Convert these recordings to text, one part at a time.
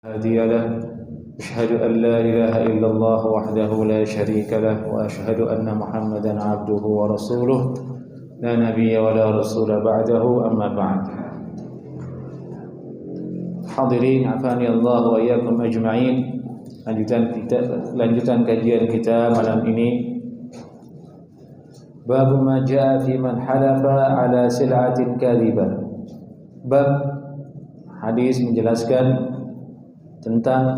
هادي له أشهد أن لا إله إلا الله وحده لا شريك له وأشهد أن محمدا عبده ورسوله لا نبي ولا رسول بعده أما بعد. Hadirin afani Allah wa iyyakum ajma'in. Lanjutan kajian kita malam ini, bab ma jaa fi man halafa ala sil'atin kadhibah. Bab hadis menjelaskan tentang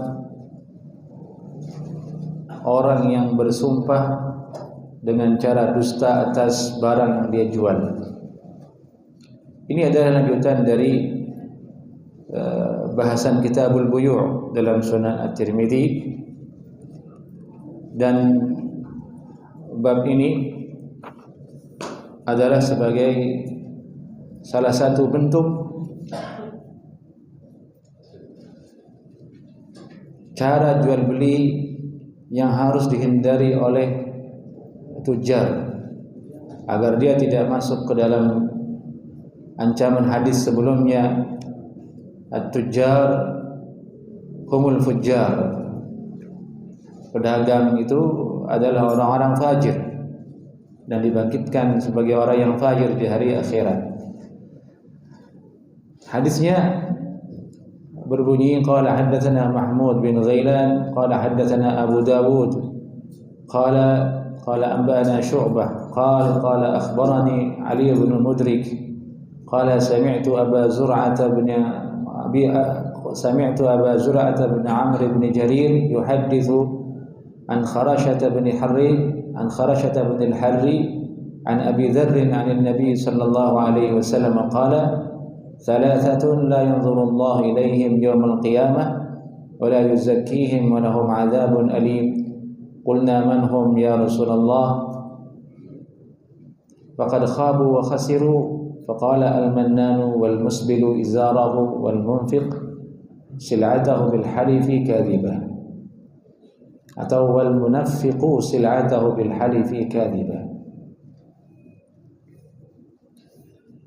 orang yang bersumpah dengan cara dusta atas barang yang dia jual. Ini adalah lanjutan dari bahasan Kitabul Buyu' dalam Sunan At-Tirmidzi, dan bab ini adalah sebagai salah satu bentuk cara jual beli yang harus dihindari oleh tujar agar dia tidak masuk ke dalam ancaman hadis sebelumnya, at-tujar humul fujjar. Pedagang itu adalah orang-orang fajir dan dibangkitkan sebagai orang yang fajir di hari akhirat. Hadisnya berbunyi, qala haddatsana Mahmud bin Ghailan qala haddatsana Abu Dawud qala anba'ana Syu'bah qala akhbarani Ali bin Mudrik qala sami'tu Aba Zur'ah bin Amr bin Jarir yuhaddithu an Kharashah bin al-Harri an Abi Dharr an an-Nabi sallallahu alaihi wasallam qala ثلاثة لا ينظر الله إليهم يوم القيامة ولا يزكيهم ولهم عذاب أليم قلنا من هم يا رسول الله فقد خابوا وخسروا فقال المنان والمسبل إزاره والمنفق سلعته بالحلف كاذبة atau والمنفق سلعته بالحلف كاذبة.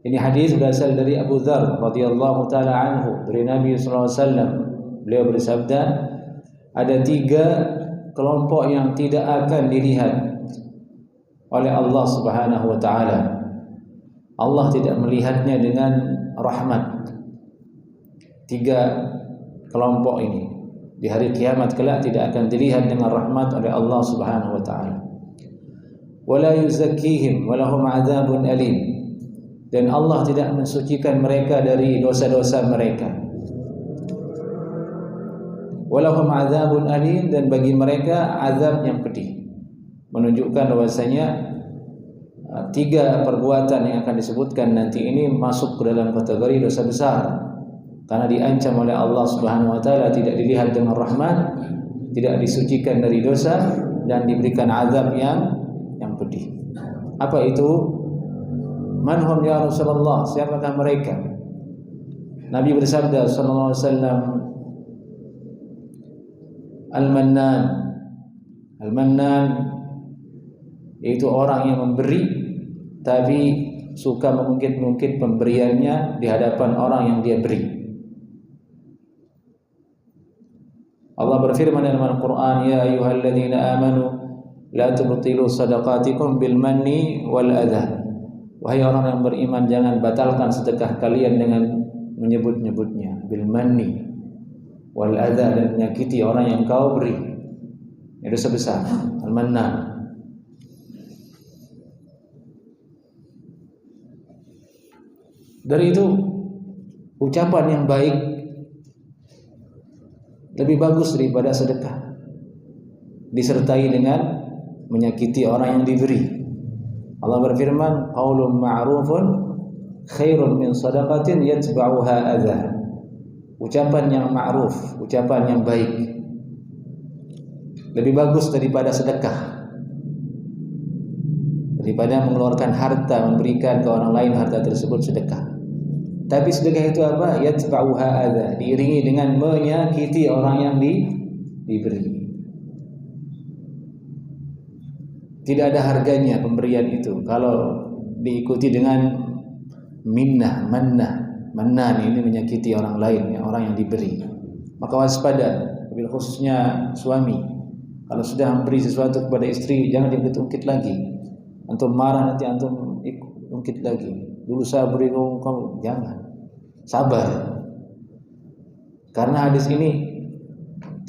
Ini hadis berasal dari Abu Dharr radhiyallahu taala anhu, dari Nabi sallallahu alaihi wasallam. Beliau bersabda, ada 3 kelompok yang tidak akan dilihat oleh Allah Subhanahu wa taala. Allah tidak melihatnya dengan rahmat. 3 kelompok ini di hari kiamat kelak tidak akan dilihat dengan rahmat oleh Allah Subhanahu wa taala. Wala yuzakkihim wa lahum 'adzabun alim. Dan Allah tidak mensucikan mereka dari dosa-dosa mereka. Walahum adzabun alim, dan bagi mereka azab yang pedih. Menunjukkan bahwasanya 3 perbuatan yang akan disebutkan nanti ini masuk ke dalam kategori dosa besar, karena diancam oleh Allah Subhanahu wa taala, tidak dilihat dengan rahmat, tidak disucikan dari dosa, dan diberikan azab yang pedih. Apa itu? Manhum ya Rasulullah, siapakah mereka? Nabi bersabda sallallahu alaihi wasallam, Al-Mannan yaitu orang yang memberi tapi suka mengungkit-ungkit pemberiannya di hadapan orang yang dia beri. Allah berfirman dalam Al-Qur'an, ya ayyuhalladzina amanu la tubtilu shadaqatikum bil manni wal adha. Wahai orang yang beriman, jangan batalkan sedekah kalian dengan menyebut-nyebutnya, bil manni wal adha, dan menyakiti orang yang kau beri. Itu dosa besar, al-mannan. Dari itu, ucapan yang baik lebih bagus daripada sedekah, disertai dengan menyakiti orang yang diberi. Allah berfirman, qaulun ma'rufun khairun min shadaqatin yatba'uha adza. Ucapan yang ma'ruf, ucapan yang baik lebih bagus daripada sedekah, daripada mengeluarkan harta, memberikan ke orang lain harta tersebut sedekah. Tapi sedekah itu apa? Yatba'uha adza, diiringi dengan menyakiti orang yang diberi. Tidak ada harganya pemberian itu kalau diikuti dengan minnah, mannan ini menyakiti orang lain, orang yang diberi. Maka waspada, bila khususnya suami, kalau sudah memberi sesuatu kepada istri, jangan diungkit-ungkit lagi. Antum marah nanti antum ungkit lagi. Dulu saya beri kamu, jangan. Sabar. Karena hadis ini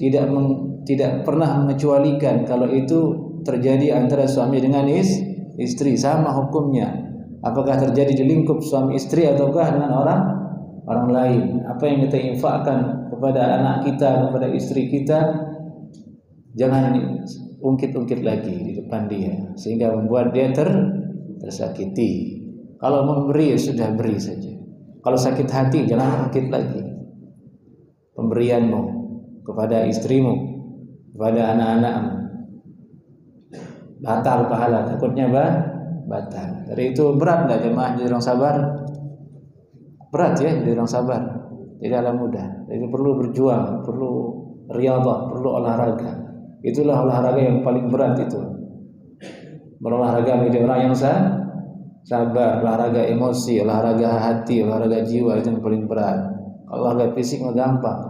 tidak pernah mengecualikan kalau itu terjadi antara suami dengan istri, sama hukumnya. Apakah terjadi di lingkup suami istri ataukah dengan orang lain? Apa yang kita infakkan kepada anak kita, kepada istri kita, jangan ungkit-ungkit lagi di depan dia sehingga membuat dia tersakiti. Kalau memberi ya sudah beri saja. Kalau sakit hati jangan ungkit lagi. Pemberianmu kepada istrimu, kepada anak-anakmu batal pahala, takutnya batal. Dari itu berat enggak jemaah jadi orang sabar? Berat ya jadi orang sabar. Tidaklah mudah. Jadi perlu berjuang, perlu riyadhah, perlu olahraga. Itulah olahraga yang paling berat itu. Berolahraga menjadi orang yang sabar, olahraga emosi, olahraga hati, olahraga jiwa itu yang paling berat. Olahraga fisik mah gampang.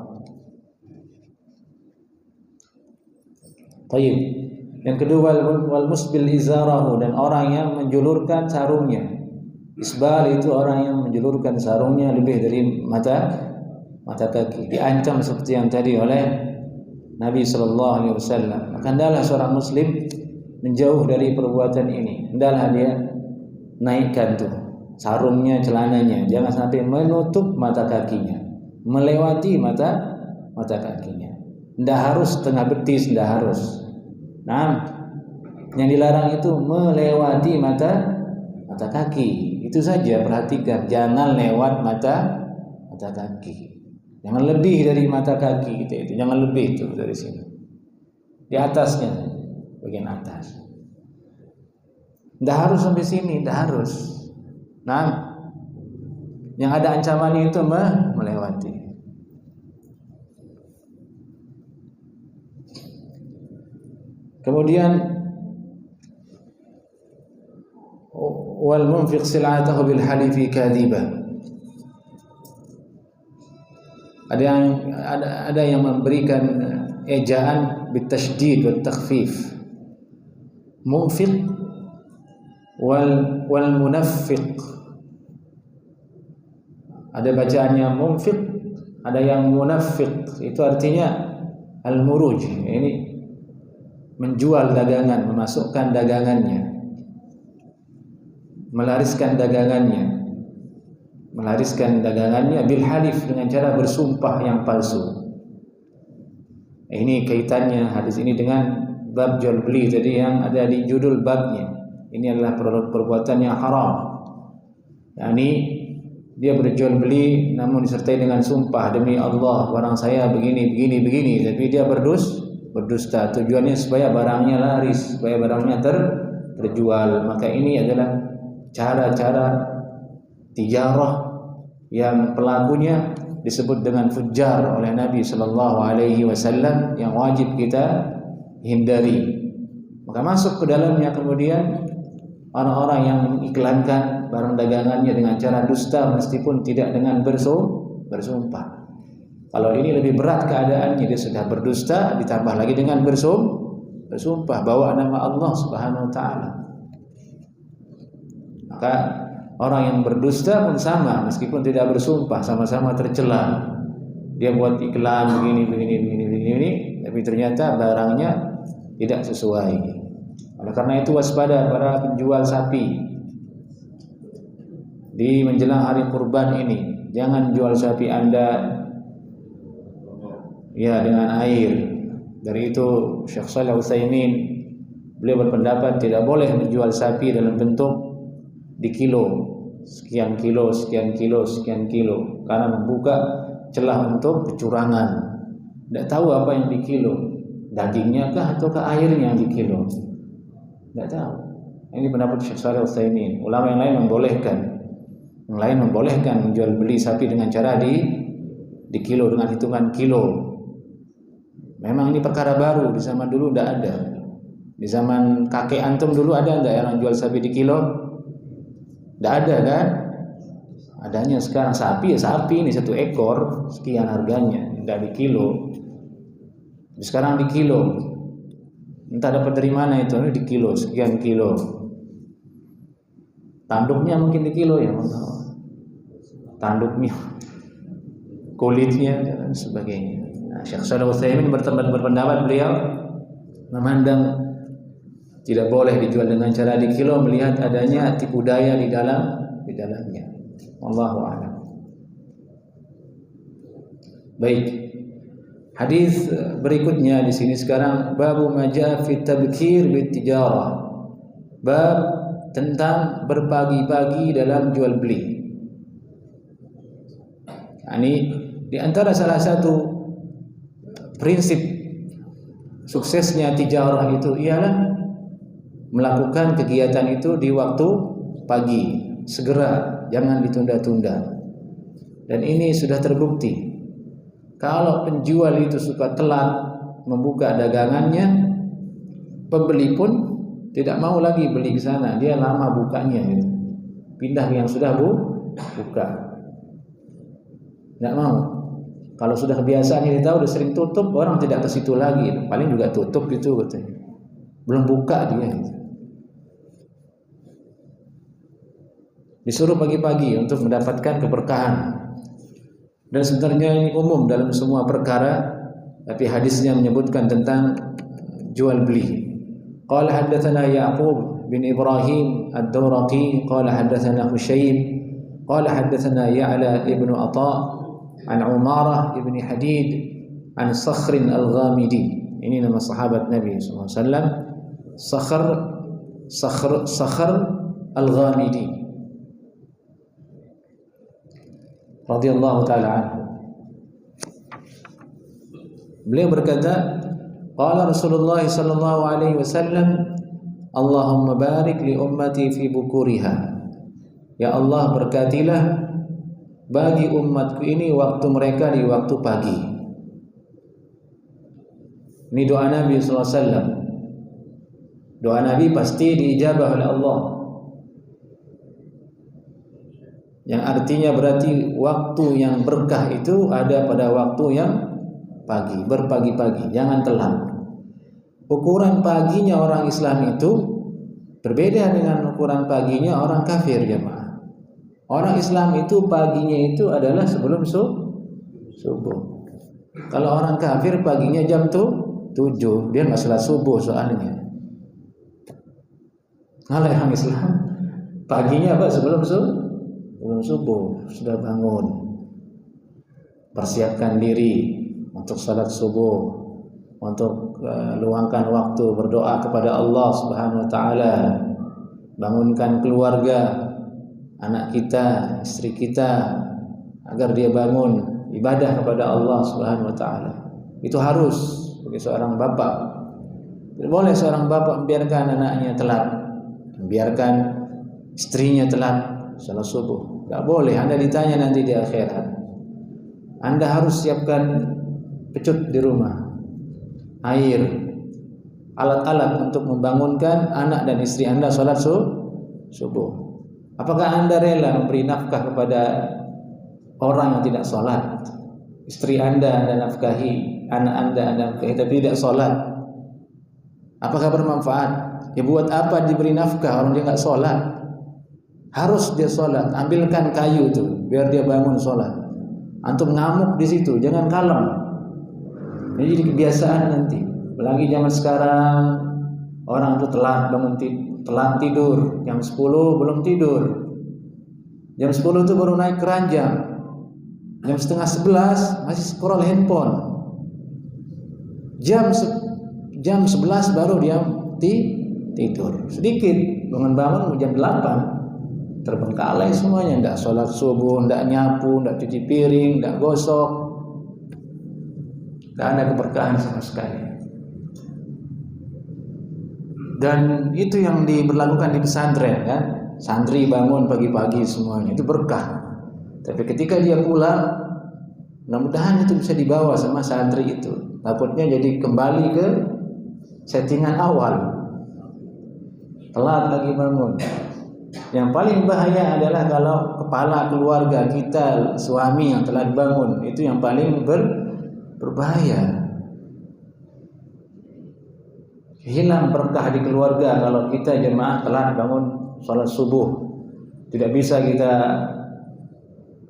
Baik. Yang kedua wal musbil izarahu, dan orang yang menjulurkan sarungnya. Isbal itu orang yang menjulurkan sarungnya lebih dari mata kaki. Diancam seperti yang tadi oleh Nabi sallallahu alaihi wasallam. Maka hendaklah seorang muslim menjauh dari perbuatan ini. Hendaklah dia naikkan tuh sarungnya, celananya, jangan sampai menutup mata kakinya, melewati mata kakinya. Tidak harus setengah betis, tidak harus. Nah, yang dilarang itu melewati mata kaki. Itu saja, perhatikan, jangan lewat mata kaki. Jangan lebih dari mata kaki kita itu, jangan lebih itu dari sini. Di atasnya, bagian atas. Tidak harus sampai sini, tidak harus. Nah, yang ada ancaman itu melewati. Kemudian wal munfiq sil'atahu bil halifi kadhiba. Ada yang memberikan ejaan bitasydid wa takhfif. Munfiq wal munaffiq. Ada bacaannya munfiq, ada yang munaffiq. Itu artinya al-muruj. Ini menjual dagangan, memasukkan dagangannya, melariskan dagangannya bil halif, dengan cara bersumpah yang palsu. Ini kaitannya hadis ini dengan bab jual beli tadi yang ada di judul babnya. Ini adalah perbuatan yang haram. Yani dia berjual beli namun disertai dengan sumpah, demi Allah barang saya begini, tapi dia berdusta. Tujuannya supaya barangnya laris, supaya barangnya terjual. Maka ini adalah cara-cara tijarah yang pelakunya disebut dengan fujjar oleh Nabi sallallahu alaihi wasallam, yang wajib kita hindari. Maka masuk ke dalamnya kemudian orang-orang yang mengiklankan barang dagangannya dengan cara dusta meskipun tidak dengan bersumpah. Kalau ini lebih berat keadaannya, dia sudah berdusta ditambah lagi dengan bersumpah bawa nama Allah Subhanahu wa taala. Maka orang yang berdusta pun sama, meskipun tidak bersumpah, sama-sama tercela. Dia buat iklan begini, tapi ternyata barangnya tidak sesuai. Oleh karena itu waspada para penjual sapi di menjelang hari kurban ini. Jangan jual sapi Anda ya dengan air. Dari itu Syekh Shalih Utsaimin beliau berpendapat tidak boleh menjual sapi dalam bentuk di kilo, sekian kilo, karena membuka celah untuk kecurangan. Tidak tahu apa yang di kilo, dagingnya kah ataukah airnya yang di kilo, tidak tahu. Ini pendapat Syekh Shalih Utsaimin. Ulama yang lain membolehkan menjual beli sapi dengan cara di kilo, dengan hitungan kilo. Memang ini perkara baru, di zaman dulu tidak ada. Di zaman kakek antum dulu ada enggak yang jual sapi di kilo? Tidak ada kan? Adanya sekarang sapi ya sapi, ini 1 ekor sekian harganya. nggak di kilo. Sekarang di kilo. Entah dapat dari mana itu, di kilo, sekian kilo. Tanduknya mungkin di kilo ya, tanduknya, kulitnya dan sebagainya. Nah, Syekh Shalih Utsaimin berpendapat, beliau memandang tidak boleh dijual dengan cara di kilo, melihat adanya tipu daya di dalamnya. Wallahu a'lam. Baik. Hadis berikutnya di sini sekarang, babu ma jaa fi tabkir bit tijarah. Bab tentang berpagi-pagi dalam jual beli. Ini di antara salah satu prinsip suksesnya tijarah itu ialah melakukan kegiatan itu di waktu pagi, segera, jangan ditunda-tunda. Dan ini sudah terbukti. Kalau penjual itu suka telat membuka dagangannya, pembeli pun tidak mau lagi beli ke sana, dia lama bukanya gitu. Pindah yang sudah buka. Tidak mau. Kalau sudah kebiasaan ini tahu, udah sering tutup, orang tidak ke situ lagi. Paling juga tutup gitu katanya. Belum buka dia gitu. Disuruh pagi-pagi untuk mendapatkan keberkahan. Dan sebenarnya ini umum dalam semua perkara, tapi hadisnya menyebutkan tentang jual beli. Qala haddatsana Ya'qub bin Ibrahim ad-Dawraqi qala haddatsana Hushayb qala haddatsana Ya'la ibn Atha an Umarah ibn Hadid an Sakhr al-Ghamidi. Ini nama sahabat Nabi sallallahu alaihi wasallam, Sakhr al-Ghamidi radhiyallahu ta'ala anhu. Beliau berkata, qala Rasulullah sallallahu alaihi wasallam, Allahumma barik li ummati fi bukuriha. Ya Allah, berkatilah bagi umatku ini waktu mereka di waktu pagi. Ini doa Nabi sallallahu alaihi wasallam. Doa Nabi pasti diijabah oleh Allah. Yang artinya berarti waktu yang berkah itu ada pada waktu yang pagi, berpagi-pagi, jangan telat. Ukuran paginya orang Islam itu berbeda dengan ukuran paginya orang kafir, jemaah. Orang Islam itu paginya itu adalah sebelum subuh. Kalau orang kafir paginya jam 7, dia nggak salat subuh soalnya. Kalau orang Islam paginya apa? Sebelum subuh sudah bangun, persiapkan diri untuk salat subuh, untuk luangkan waktu berdoa kepada Allah Subhanahu wa taala, bangunkan keluarga, anak kita, istri kita agar dia bangun ibadah kepada Allah Subhanahu wa taala. Itu harus bagi seorang bapak. Tidak boleh seorang bapak membiarkan anaknya telat, membiarkan istrinya telat salat subuh. Tidak boleh. Anda ditanya nanti di akhirat. Anda harus siapkan pecut di rumah, air, alat-alat untuk membangunkan anak dan istri Anda salat subuh. Apakah Anda rela memberi nafkah kepada orang yang tidak salat? Istri Anda nafkahi, anak Anda nafkahi, tapi tidak salat. Apakah bermanfaat? Ya, buat apa diberi nafkah orang dia nggak salat? Harus dia sholat, ambilkan kayu tuh biar dia bangun sholat. Antum ngamuk di situ, jangan kalem. Ini jadi kebiasaan nanti. Apalagi zaman sekarang orang itu telat bangun, telat tidur, jam 10 belum tidur. Jam 10 itu baru naik keranjang. Jam setengah 11 masih scroll handphone. Jam 11 baru dia tidur. Sedikit bangun jam 8. Terbengkalai semuanya, tidak sholat subuh, tidak nyapu, tidak cuci piring, tidak gosok, tidak ada keberkahan sama sekali. Dan itu yang diberlakukan di pesantren, kan? Santri bangun pagi-pagi semuanya, itu berkah. Tapi ketika dia pulang, mudah-mudahan itu bisa dibawa sama santri itu. Takutnya jadi kembali ke settingan awal, telat lagi bangun. Yang paling bahaya adalah kalau kepala keluarga kita, suami yang telat bangun, itu yang paling berbahaya. Hilang berkah di keluarga kalau kita jemaah telat bangun salat subuh. Tidak bisa kita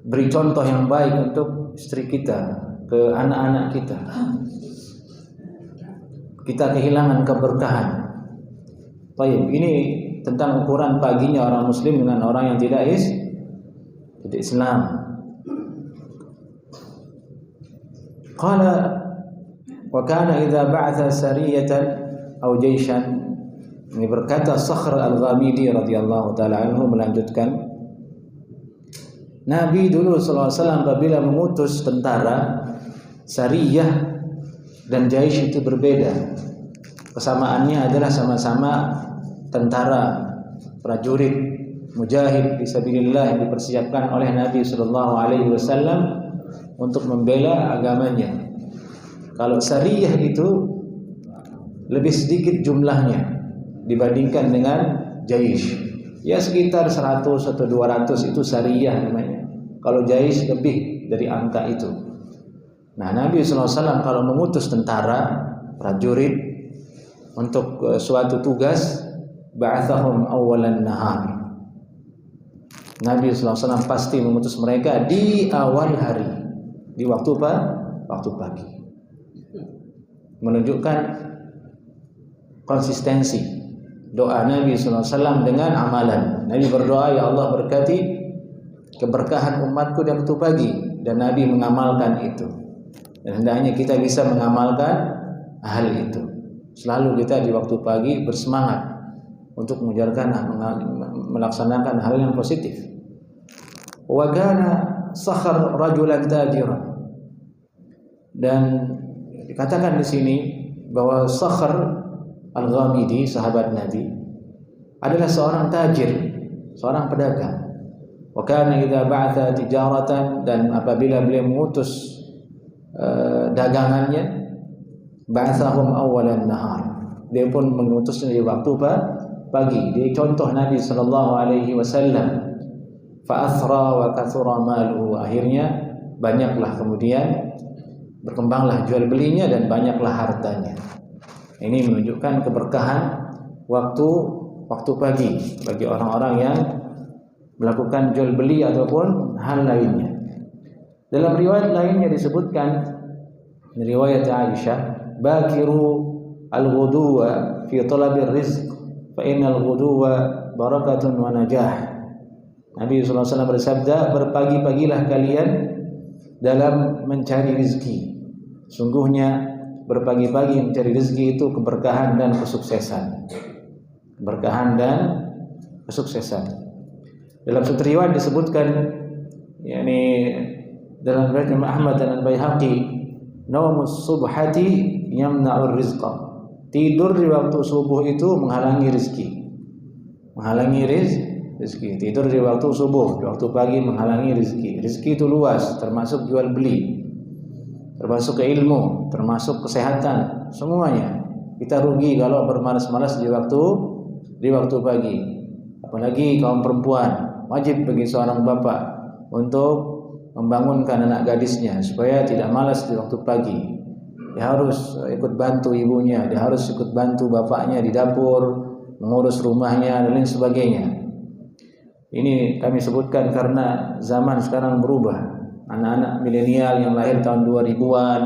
beri contoh yang baik untuk istri kita, ke anak-anak kita. Kita kehilangan keberkahan. Baik, ini tentang ukuran paginya orang muslim dengan orang yang tidak Islam. Qala wa kana idza ba'atha sariyatan aw jaishan. Ini berkata Sakhr Al-Ghamidi radhiyallahu taala anhu melanjutkan, Nabi dulu sallallahu alaihi wasallam apabila mengutus tentara, sariyah dan jaish itu berbeda. Kesamaannya adalah sama-sama tentara, prajurit, mujahid fisabilillah yang dipersiapkan oleh Nabi sallallahu alaihi wasallam untuk membela agamanya. Kalau sariyah itu lebih sedikit jumlahnya dibandingkan dengan jaish. Ya sekitar 100 atau 200 itu sariyah namanya. Kalau jaish lebih dari angka itu. Nah, Nabi SAW kalau mengutus tentara, prajurit untuk suatu tugas, ba'athahum awalan nahar. Nabi SAW pasti mengutus mereka di awal hari, di waktu pagi. Menunjukkan konsistensi doa Nabi SAW dengan amalan. Nabi berdoa, ya Allah berkati keberkahan umatku di waktu pagi, dan Nabi mengamalkan itu. Dan hendaknya kita bisa mengamalkan hal itu. Selalu kita di waktu pagi bersemangat untuk melaksanakan hal yang positif. Wa kana Sakhr rajulan tajiran. Dan dikatakan di sini bahwa Sakhr Al-Ghamidi, sahabat Nabi, adalah seorang tajir, seorang pedagang. Wa kana idza ba'atha tijaratan, dan apabila beliau mengutus dagangannya, ba'athahum awalan nahar. Dia pun mengutusnya di waktu pagi. Dia contoh Nabi sallallahu alaihi wasallam. Fa athra wa kathura maluhu. Akhirnya banyaklah kemudian berkembanglah jual belinya dan banyaklah hartanya. Ini menunjukkan keberkahan waktu pagi bagi orang-orang yang melakukan jual beli ataupun hal lainnya. Dalam riwayat lainnya disebutkan, riwayat Aisyah, bakiru al-ghuduwa fi talabir rizq fa innal ghuduwa barakatun wa najah. Nabi SAW bersabda, berpagi-pagilah kalian dalam mencari rezeki. Sungguhnya berpagi-pagi mencari rezeki itu keberkahan dan kesuksesan. Keberkahan dan kesuksesan. Dalam satu riwayat disebutkan, yakni dalam riwayat Imam Ahmad dan Al-Baihaqi, naumus subhati yamna'ur rizqa. Tidur di waktu subuh itu menghalangi rezeki. Menghalangi rezeki. Tidur di waktu subuh, di waktu pagi menghalangi rezeki. Rezeki itu luas, termasuk jual beli, termasuk ilmu, termasuk kesehatan, semuanya. Kita rugi kalau bermalas-malas di waktu pagi. Apalagi kaum perempuan, wajib bagi seorang bapak untuk membangunkan anak gadisnya supaya tidak malas di waktu pagi. Dia harus ikut bantu ibunya, dia harus ikut bantu bapaknya di dapur, mengurus rumahnya dan lain sebagainya. Ini kami sebutkan karena zaman sekarang berubah. Anak-anak milenial yang lahir tahun 2000-an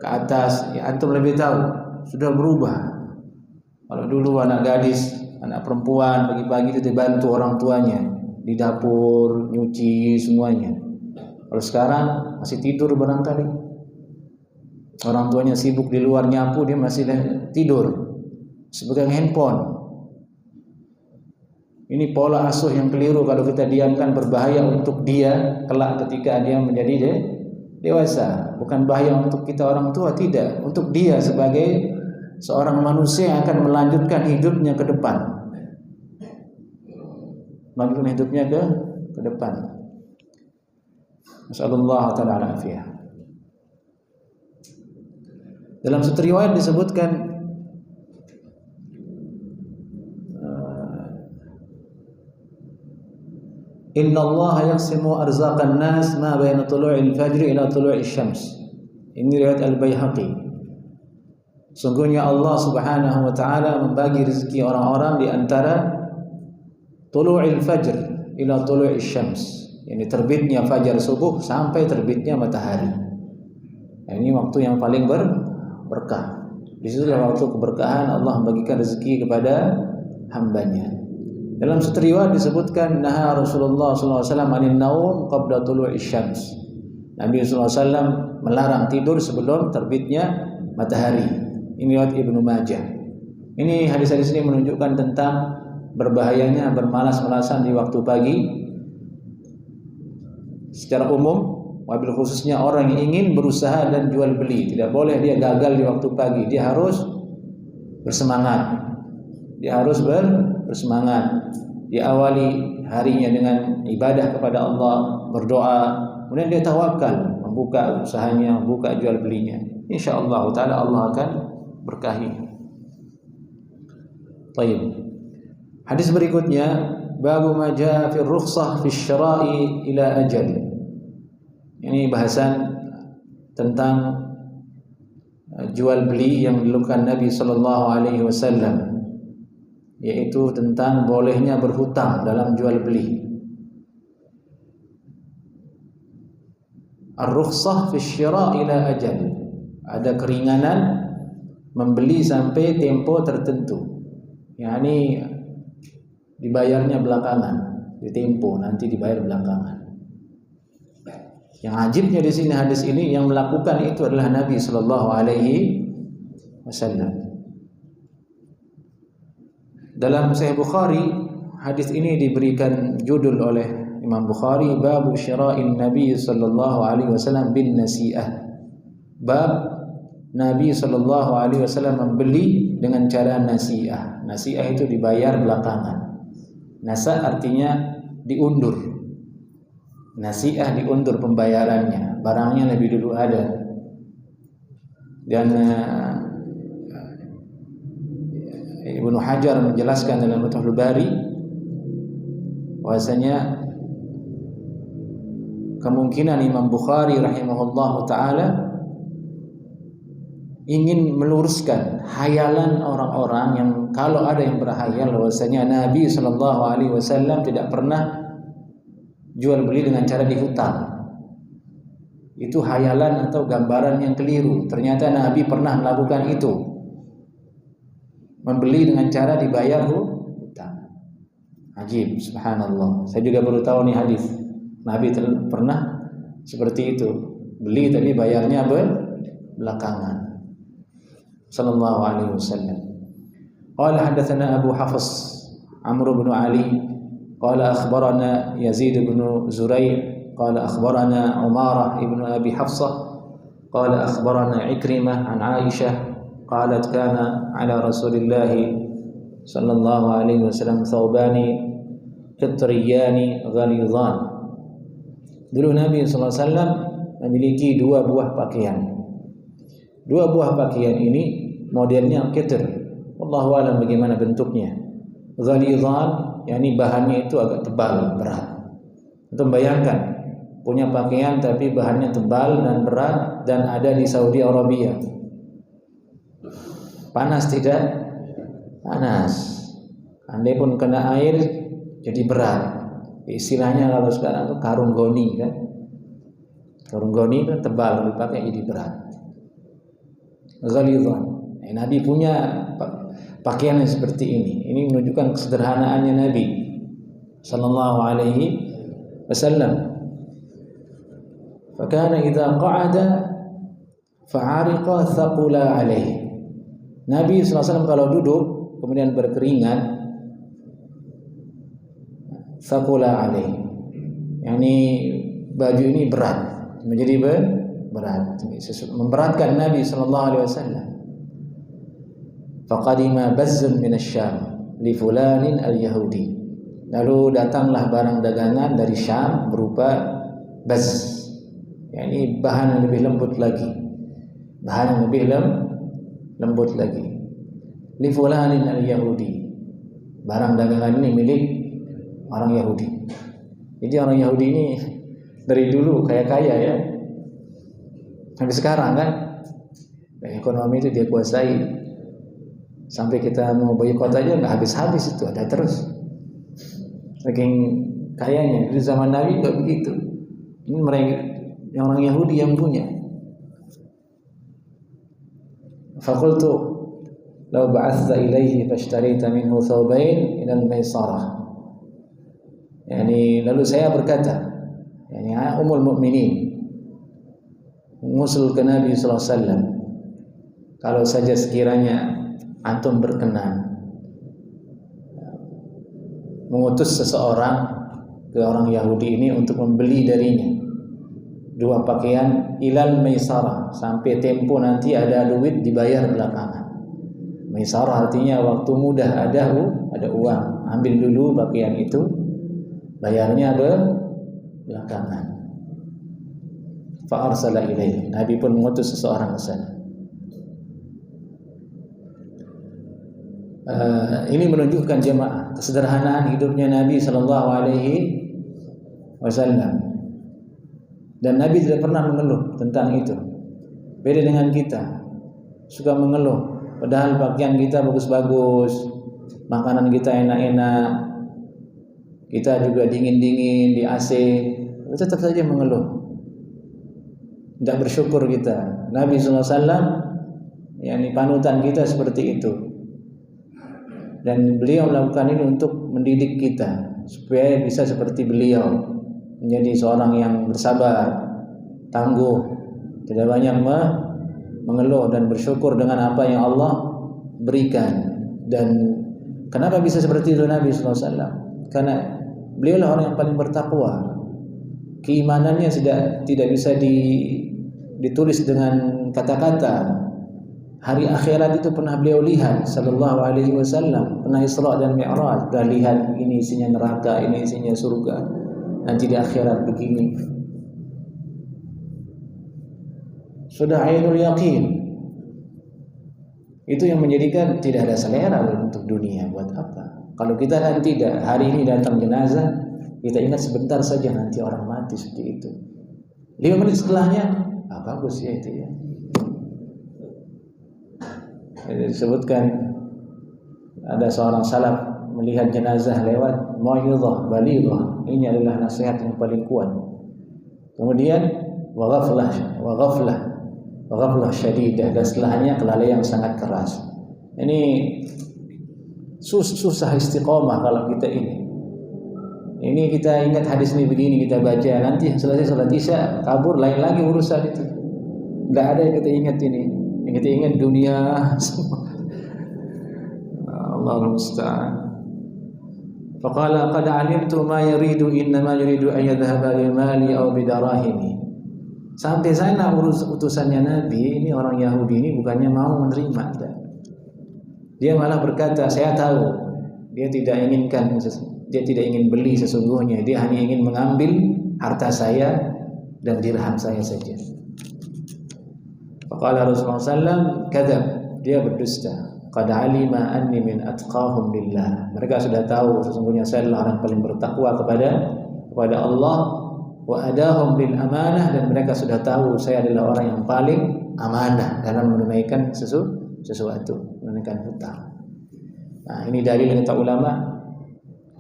ke atas, ya antum lebih tahu, sudah berubah. Kalau dulu anak gadis, anak perempuan pagi-pagi itu dibantu orang tuanya di dapur, nyuci semuanya. Kalau sekarang masih tidur barangkali. Orang tuanya sibuk di luar nyapu, dia masih tidur, sepegang handphone. Ini pola asuh yang keliru. Kalau kita diamkan berbahaya untuk dia kelak ketika dia menjadi dewasa. Bukan bahaya untuk kita orang tua, tidak. Untuk dia sebagai seorang manusia yang akan melanjutkan hidupnya ke depan. Melanjutkan hidupnya ke depan. Masyaallah ta'ala afiyah. Dalam satu riwayat disebutkan, Inna Allah yaqsimu arzaqan nas ma baina tulu'il fajri ila tulu'il syams. Ini riwayat Al-Baihaqi. Sungguhnya Allah Subhanahu wa taala membagi rezeki orang-orang di antara tulu'il fajr ila tulu'is syams. Yani terbitnya fajar subuh sampai terbitnya matahari. Nah, ini waktu yang paling berkah. Di situ waktu keberkahan Allah membagikan rezeki kepada hambanya. Dalam satu riwayat disebutkan naha Rasulullah SAW anin naum qabla tulu'is syams. Nabi SAW melarang tidur sebelum terbitnya matahari. Ini riwayat Ibnu Majah. Ini hadis-hadis ini menunjukkan tentang berbahayanya bermalas-malasan di waktu pagi. Secara umum, wabil khususnya orang yang ingin berusaha dan jual beli, tidak boleh dia gagal di waktu pagi. Dia harus bersemangat. Dia harus bersemangat. Diawali harinya dengan ibadah kepada Allah, berdoa, kemudian dia tawakal, membuka usahanya, membuka jual belinya. Insyaallah taala Allah akan berkahi. Baik. Hadis berikutnya, babu ma jaa fi rukhsah fi syara'i ila ajal. Ini bahasan tentang jual beli yang dilakukan Nabi sallallahu alaihi wasallam, yaitu tentang bolehnya berhutang dalam jual beli. Ar-rukhsah fi syira' ila ajal. Ada keringanan membeli sampai tempo tertentu. Yani dibayarnya belakangan, ditempo nanti dibayar belakangan. Yang ajibnya di sini hadis ini yang melakukan itu adalah Nabi sallallahu alaihi wasallam. Dalam Sahih Bukhari, hadis ini diberikan judul oleh Imam Bukhari, babu syira'in Nabi sallallahu alaihi wasallam bin nasi'ah. Bab Nabi sallallahu alaihi wasallam membeli dengan cara nasi'ah. Nasi'ah itu dibayar belakangan. Nasa artinya diundur. Nasi'ah diundur pembayarannya, barangnya lebih dulu ada. Dan Ibnu Hajar menjelaskan dalam Fathul Bari bahwasanya kemungkinan Imam Bukhari rahimahullahu taala ingin meluruskan hayalan orang-orang yang kalau ada yang berhayal bahwasanya Nabi sallallahu alaihi wasallam tidak pernah jual beli dengan cara dihutang. Itu hayalan atau gambaran yang keliru. Ternyata Nabi pernah melakukan itu. Membeli dengan cara dibayar hutang. Ajib, subhanallah. Saya juga baru tahu nih hadis. Nabi pernah seperti itu. Beli tapi bayarnya belakangan. Sallallahu alaihi wasallam. Qala hadatsana Abu Hafs Amr bin Ali qala akhbarana Yazid bin Zurai qala akhbarana Umarah ibn Abi Hafsah qala akhbarana Ikrimah an Aisyah qalat kana ala Rasulillah sallallahu alaihi wasallam thawbani fitriyani ghalidhan. Dulu Nabi sallallahu alaihi wasallam memiliki dua buah pakaian. Dua buah pakaian ini modelnya kitr. Wallahu a'lam bagaimana bentuknya. Ghalidhan yakni bahannya itu agak tebal, berat. Untuk membayangkan punya pakaian tapi bahannya tebal dan berat dan ada di Saudi Arabia. Panas tidak? Panas. Andai pun kena air jadi berat. Istilahnya kalau sekarang itu karung goni kan. Karung goni itu tebal dipakai jadi berat. Ghalidhan. Nabi punya pakaian yang seperti ini. Ini menunjukkan kesederhanaannya Nabi sallallahu alaihi wasallam. Fakana idza qa'ada fa'ariqa thaqula alaihi. Nabi sallallahu alaihi wasallam kalau duduk kemudian berkeringat, thaqula alaihi. Yani baju ini berat, menjadi berat, memberatkan Nabi sallallahu alaihi wasallam. Faqadima bazzun minasyam li fulanin al-yahudi. Lalu datanglah barang dagangan dari Syam berupa bazz, yakni bahan yang lebih lembut lagi. Bahan yang lebih lembut lagi. Li fulanin al-yahudi. Barang dagangan ini milik orang Yahudi. Jadi orang Yahudi ini dari dulu kaya-kaya ya. Sampai sekarang kan, ekonomi itu dia kuasai. Sampai kita mau boikot aja nggak habis-habis, itu ada terus. Saking kayanya. Di zaman Nabi nggak begitu. Ini mereka yang orang Yahudi yang punya. Faqultu law ba'athta ilaihi fashtarita minhu thawbain ila al-maisarah. Yani lalu saya berkata, yani Ummul Mukminin mengusul ke Nabi sallallahu alaihi wasallam, kalau saja sekiranya antum berkenan mengutus seseorang ke orang Yahudi ini untuk membeli darinya 2 pakaian ilal maisarah, sampai tempo nanti ada duit dibayar belakangan. Maisarah artinya waktu mudah, ada uang, ambil dulu pakaian itu, bayarnya belakangan. Fa arsala ilaihi, Nabi pun mengutus seseorang ke sana. Ini menunjukkan jemaah kesederhanaan hidupnya Nabi sallallahu alaihi wasallam. Dan Nabi tidak pernah mengeluh tentang itu. Beda dengan kita, suka mengeluh. Padahal pakaian kita bagus-bagus, makanan kita enak-enak, kita juga dingin-dingin di AC, tetap saja mengeluh. Tidak bersyukur kita. Nabi SAW, yakni panutan kita seperti itu. Dan beliau melakukan ini untuk mendidik kita supaya bisa seperti beliau, menjadi seorang yang bersabar, tangguh, tidak banyak mengeluh dan bersyukur dengan apa yang Allah berikan. Dan kenapa bisa seperti itu Nabi SAW? Karena beliau lah orang yang paling bertakwa. Keimanannya tidak bisa ditulis dengan kata-kata. Hari akhirat itu pernah beliau lihat sallallahu alaihi wasallam, pernah Isra dan Mi'raj, dan lihat ini isinya neraka, ini isinya surga. Nanti di akhirat begini. Sudah ainul yaqin. Itu yang menjadikan tidak ada selera untuk dunia. Buat apa? Kalau kita kan tidak, hari ini datang jenazah, kita ingat sebentar saja nanti orang mati seperti itu. 5 menit setelahnya, bagus ya itu ya. Disebutkan ada seorang salaf melihat jenazah lewat, mau'izah balighah, ini adalah nasihat yang paling kuat. Kemudian wa ghaflah syadidah, dan setelahnya kelalaian yang sangat keras. Ini susah istiqomah kalau kita ini. Ini kita ingat hadis ini begini, kita baca, nanti selesai salat Isya kabur, lain lagi urusan itu. Enggak ada yang kita ingat ini. Yang kita ingat dunia semua. Allahul musta'an. Faqala qad 'alimtu ma yuridu, innama yuridu an yadhhaba bi mali aw bi darahimi. Sampai sana utusannya Nabi, ini orang Yahudi ini bukannya mau menerima. Dia malah berkata, saya tahu dia tidak ingin beli sesungguhnya, dia hanya ingin mengambil harta saya dan dirham saya saja. Faqala Rasulullah SAW, kadzab, dia berdusta. Qad alima anni min atqahum lillah. Mereka sudah tahu sesungguhnya saya adalah orang paling bertakwa kepada Allah, wa adahum bil amanah, dan mereka sudah tahu saya adalah orang yang paling amanah dalam menunaikan sesuatu, menunaikan hutang. Nah, ini dalil kata ulama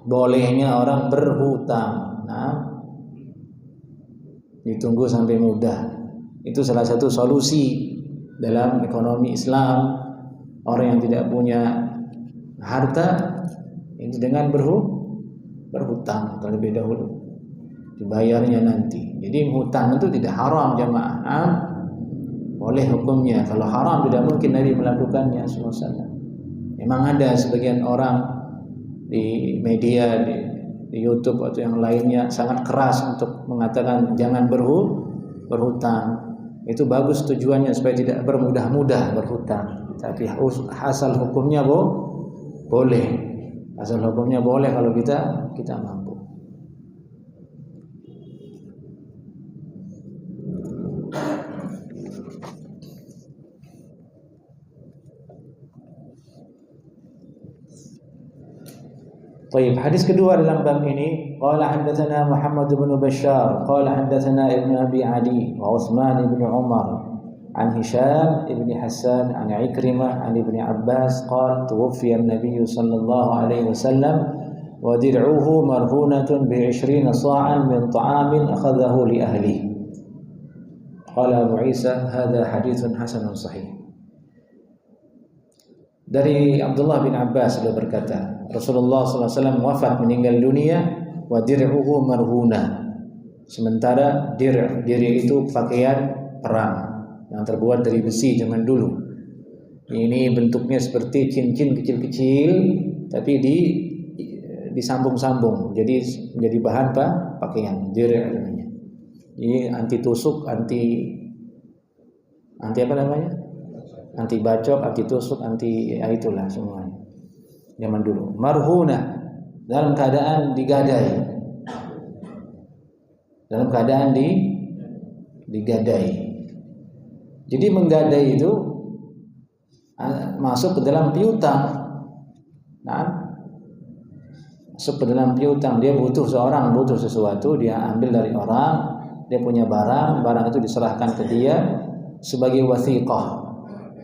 bolehnya orang berhutang. Nah, ditunggu sampai mudah. Itu salah satu solusi dalam ekonomi Islam. Orang yang tidak punya harta itu dengan berhutang terlebih dahulu, dibayarnya nanti. Jadi hutang itu tidak haram jamaah, boleh hukumnya. Kalau haram tidak mungkin Nabi melakukannya SAW. Memang ada sebagian orang di media, di YouTube atau yang lainnya sangat keras untuk mengatakan jangan berhutang. Itu bagus tujuannya supaya tidak bermudah-mudah berhutang. Tapi asal hukumnya boleh. Asal hukumnya boleh kalau kita mampu. Baik, hadis kedua dalam bab ini, qala haddatsana Muhammad bin Bashar, qala haddatsana Ibnu Abi Adi wa Utsman bin Umar عن هشام بن حسان عن عكرمة عن ابن عباس قال توفي النبي صلى الله عليه وسلم ودرعه مرهونة ب20 صاعا من طعام أخذه لأهله. قال أبو عيسى هذا حديث حسن صحيح. Dari Abdullah bin Abbas beliau berkata, Rasulullah SAW wafat meninggal dunia, wa dir'uhu marhuna. Sementara dir' itu pakaian perang yang terbuat dari besi zaman dulu. Ini bentuknya seperti cincin kecil-kecil, tapi disambung-sambung, jadi menjadi bahan pakaian. Dir' namanya. Ini anti tusuk, anti apa namanya? Anti bacok, anti tusuk, anti itulah semuanya. Zaman dulu. Marhuna, dalam keadaan digadai. Dalam keadaan digadai. Jadi menggadai itu masuk ke dalam piutang. Nah, masuk ke dalam piutang. Dia butuh sesuatu, dia ambil dari orang, dia punya barang itu diserahkan ke dia sebagai wathiqah.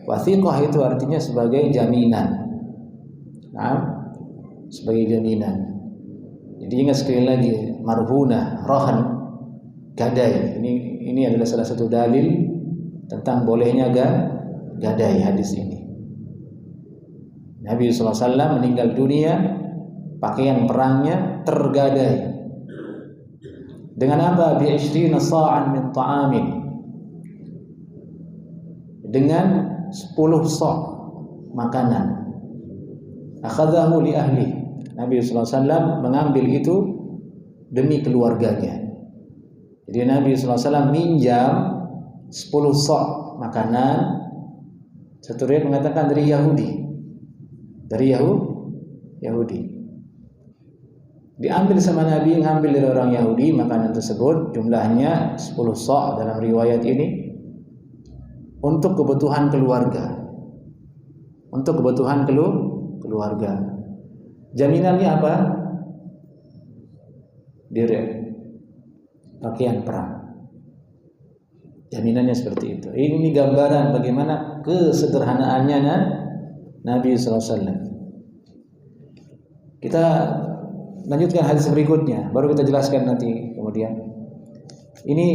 Wathiqah itu artinya sebagai jaminan. Nah, sebagai jaminan. Jadi ingat sekali lagi, marhunah, rahan, gadai. Ini adalah salah satu dalil tentang bolehnya gadai hadis ini. Nabi SAW meninggal dunia, pakaian perangnya tergadai. Dengan apa? Bi'20 sa'an min ta'amin. Dengan 10 sa' makanan. Akhadhahu li ahli. Nabi SAW mengambil itu demi keluarganya. Jadi Nabi SAW minjam 10 sa' makanan. Satu riwayat mengatakan dari Yahudi. Dari Yahudi. Diambil sama Nabi, ngambil dari orang Yahudi makanan tersebut, jumlahnya 10 sa' dalam riwayat ini, untuk kebutuhan keluarga. Untuk kebutuhan keluarga. Jaminannya apa? Dir', pakaian perang. Jaminannya seperti itu. Ini gambaran bagaimana kesederhanaannya Nabi SAW. Kita lanjutkan hadis berikutnya, baru kita jelaskan nanti kemudian. Ini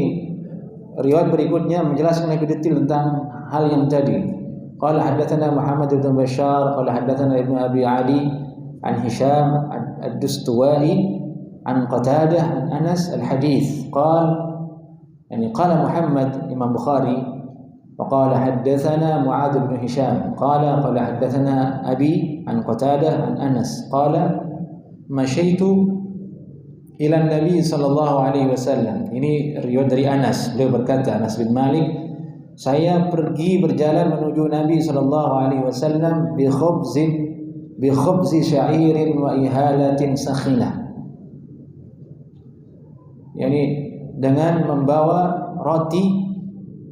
riwayat berikutnya menjelaskan lebih detail tentang hal yang tadi. Qala haddatsana Muhammad bin Bashar, qala haddatsana Ibnu Abi Adi an Hisham ad-Dustuwai an Qatadah an Anas al-hadits. Qala qala Muhammad Imam Bukhari wa qala haddatsana Mu'adz bin Hisham qala haddatsana Abi an Qatadah an Anas qala masyaitu ila Nabi sallallahu alaihi wasallam. Ini riwayat dari Anas. Beliau berkata, Anas bin Malik, saya pergi berjalan menuju Nabi sallallahu alaihi wasallam bi khubzi sya'irin wa ihalatin sakhinah. Yani dengan membawa roti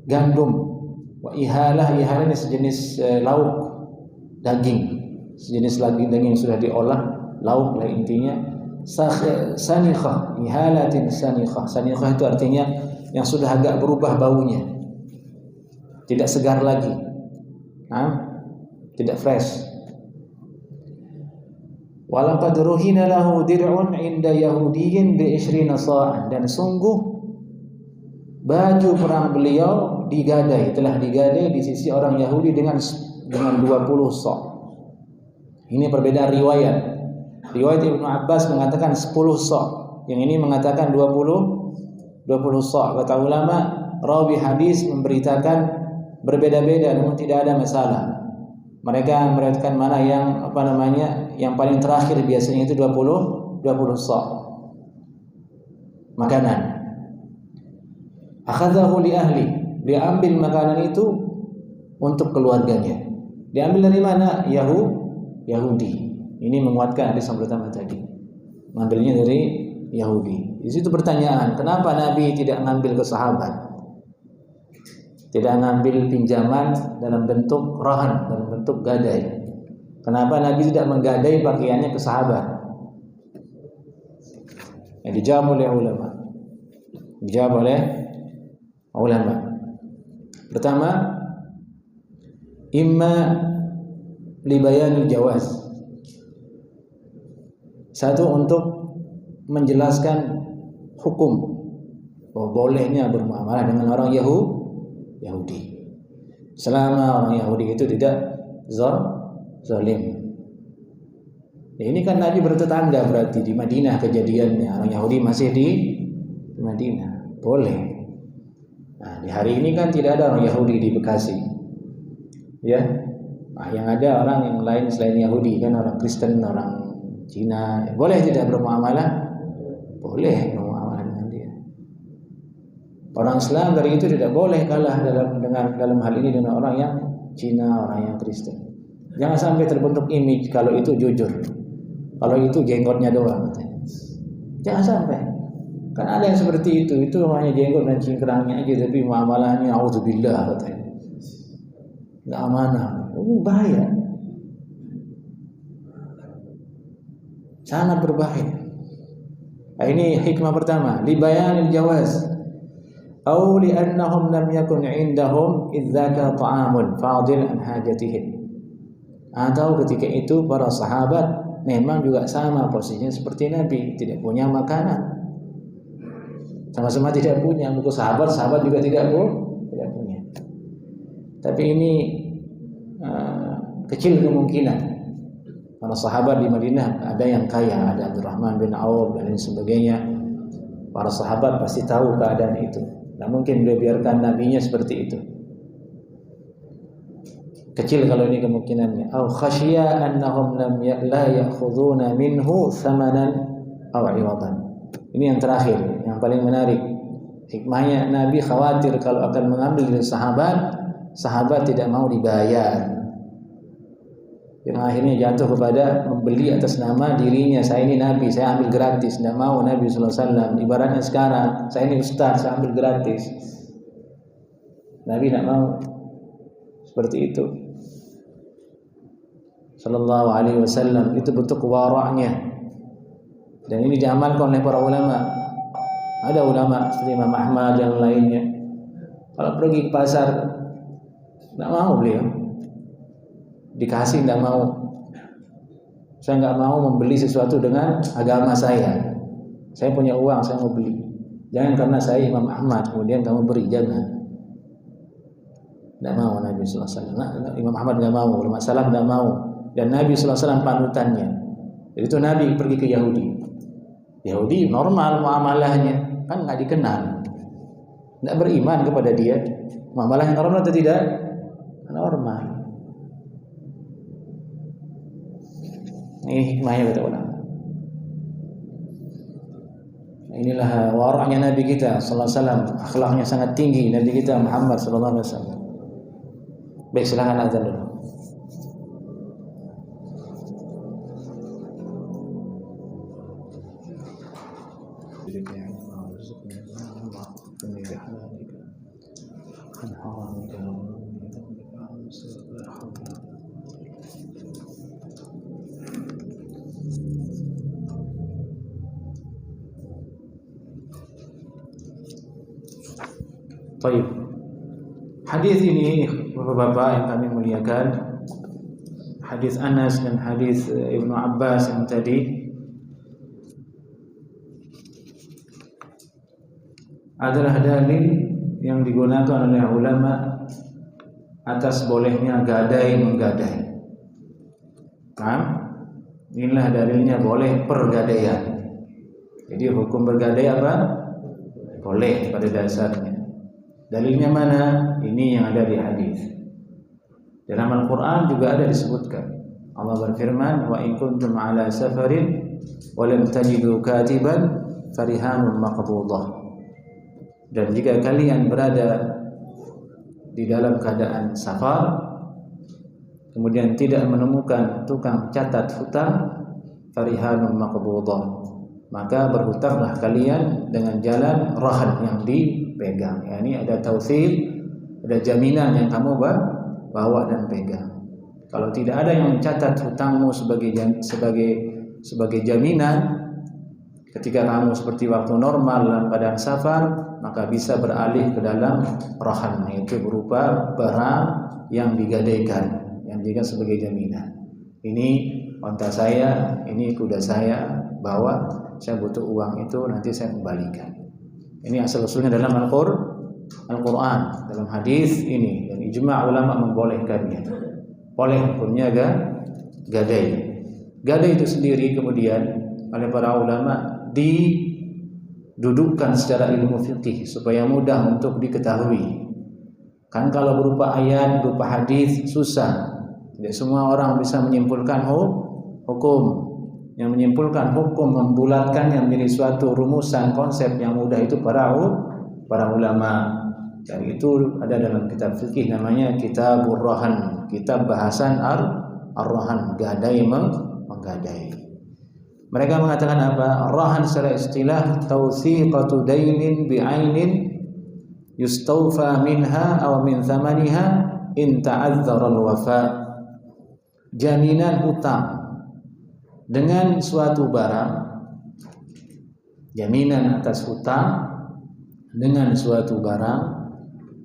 gandum, wa ihalah ini sejenis lauk daging, sejenis daging sudah diolah, lauk lah intinya. Sanikhah, ihalatin sanikhah. Sanikhah itu artinya yang sudah agak berubah baunya, tidak segar lagi, tidak fresh. Walaqad ruhina lahu dir'un 'inda yahudiyyin bi'20 sa'an. Dan sungguh baju perang beliau telah digadai di sisi orang Yahudi dengan 20 sa'. Ini perbedaan riwayat. Riwayat Ibnu Abbas mengatakan 10 sa', yang ini mengatakan 20 sa'. Kata ulama, rawi hadis memberitakan berbeda-beda, namun tidak ada masalah. Mereka meriwayatkan mana yang paling terakhir, biasanya itu 20 sa' makanan. Akhadhahu li ahli. Dia ambil makanan itu untuk keluarganya. Diambil dari mana? Yahudi. Ini menguatkan hadis yang pertama tadi. Mengambilnya dari Yahudi. Di situ pertanyaan, kenapa Nabi tidak mengambil ke sahabat? Tidak mengambil pinjaman dalam bentuk rahan, dalam bentuk gadai. Kenapa Nabi tidak menggadai pakaiannya ke sahabat? Dijawab oleh ulama. Pertama, imma li bayanil jawaz. Satu, untuk menjelaskan hukum bahwa bolehnya bermuamalah dengan orang Yahudi selama orang Yahudi itu tidak zalim. Ini kan Nabi bertetangga, berarti di Madinah kejadiannya, orang Yahudi masih di Madinah, boleh. Nah, di hari ini kan tidak ada orang Yahudi di Bekasi, ya. Nah, yang ada orang yang lain selain Yahudi, kan orang Kristen, orang Cina. Boleh tidak bermuamalah? Boleh bermuamalah dengan dia. Orang Islam dari itu tidak boleh kalah dalam hal ini dengan orang yang Cina, orang yang Kristen. Jangan sampai terbentuk image kalau itu jujur, kalau itu jenggotnya doang. Jangan sampai. Kan ada yang seperti itu hanya jenggot dan cingkrangnya aja, tapi muamalahnya auzubillah katanya. Enggak amanah. Ini bahaya. Sangat berbahaya. Nah, ini hikmah pertama, li bayanil jawaz. Aw li annahum lam yakun 'indahum idzaka ta'amun fadil an hajatihim. Atau ketika itu para sahabat memang juga sama posisinya seperti Nabi, tidak punya makanan. Sama-sama tidak punya. Buku sahabat juga tidak punya. Tapi ini kecil kemungkinan para sahabat di Madinah ada yang kaya, ada Abdurrahman bin Auf dan lain sebagainya. Para sahabat pasti tahu keadaan itu. Tidak mungkin beliau biarkan nabinya seperti itu. Kecil kalau ini kemungkinannya. Au khasyiya annahum la ya'khuduna minhu thamanan aw 'iwadan. Ini yang terakhir, yang paling menarik. Hikmahnya Nabi khawatir kalau akan mengambil dari sahabat tidak mau dibayar. Yang akhirnya jatuh kepada membeli atas nama dirinya. Saya ini Nabi, saya ambil gratis. Tidak mau Nabi sallallahu alaihi wasallam. Ibaratnya sekarang, saya ini ustaz, saya ambil gratis. Nabi tidak mau seperti itu. Sallallahu alaihi wasallam, itu bentuk wara'nya. Dan ini diamalkan oleh para ulama. Ada ulama seperti Imam Ahmad dan lainnya. Kalau pergi ke pasar, tidak mau beliau. Dikasih tidak mau. Saya nggak mau membeli sesuatu dengan agama saya. Saya punya uang, saya mau beli. Jangan karena saya Imam Ahmad kemudian kamu beri, jangan. Tidak mau Nabi sallallahu alaihi wasallam. Imam Ahmad tidak mau, ulama salaf tidak mau. Dan Nabi sallallahu alaihi wasallam panutannya. Jadi itu Nabi pergi ke Yahudi normal muamalahnya, kan nggak dikenal, nggak beriman kepada dia. Muamalahnya normal atau tidak? Normal. Ini hikmahnya kata ulama. Inilah waraknya Nabi kita sallallahu alaihi wasallam, akhlaknya sangat tinggi Nabi kita Muhammad sallallahu alaihi wasallam. Baik, silakan azan dulu. Baik. Hadis ini Bapak-bapak yang kami muliakan, hadis Anas dan hadis Ibnu Abbas yang tadi adalah dalil yang digunakan oleh ulama atas bolehnya gadai menggadai. Paham? Inilah dalilnya boleh pergadaian. Jadi hukum bergadai apa? Boleh pada dasarnya. Dalilnya mana? Ini yang ada di hadis. Dalam Al-Quran juga ada disebutkan. Allah berfirman, wa in kuntum ala safarin wa lam tajidu katiban farihanun maqbudah. Dan jika kalian berada di dalam keadaan safar, kemudian tidak menemukan tukang catat hutang, farihanun maqbudah, maka berhutanglah kalian dengan jalan rahan yang dipegang. Ya, ini ada tausil, ada jaminan yang kamu bawa dan pegang. Kalau tidak ada yang mencatat hutangmu sebagai jaminan, Ketika kamu seperti waktu normal dalam keadaan safar, maka bisa beralih ke dalam rahan, yaitu berupa barang yang digadaikan, yang dijadikan sebagai jaminan. Ini onta saya, ini kuda saya, bawa, saya butuh uang itu, nanti saya kembalikan. Ini asal-usulnya dalam Al-Quran, dalam hadis ini, dan ijma' ulama membolehkannya. Boleh hukumnya gadai. Gadai itu sendiri kemudian oleh para ulama didudukkan secara ilmu fikih supaya mudah untuk diketahui. Kan kalau berupa ayat, berupa hadis susah. Tidak semua orang bisa menyimpulkan hukum. Yang menyimpulkan hukum, membulatkan yang menjadi suatu rumusan konsep yang mudah itu para ulama. Dan itu ada dalam kitab fikih namanya Kitabur Rahan, kitab bahasan ar-rahan, gadai menggadai. Mereka mengatakan apa? Rahan secara istilah tawthiqatu dainin bi'ainin yustawfa minha aw min thamaniha in ta'azzara al-wafa. Jaminan hutang dengan suatu barang, jaminan atas hutang dengan suatu barang,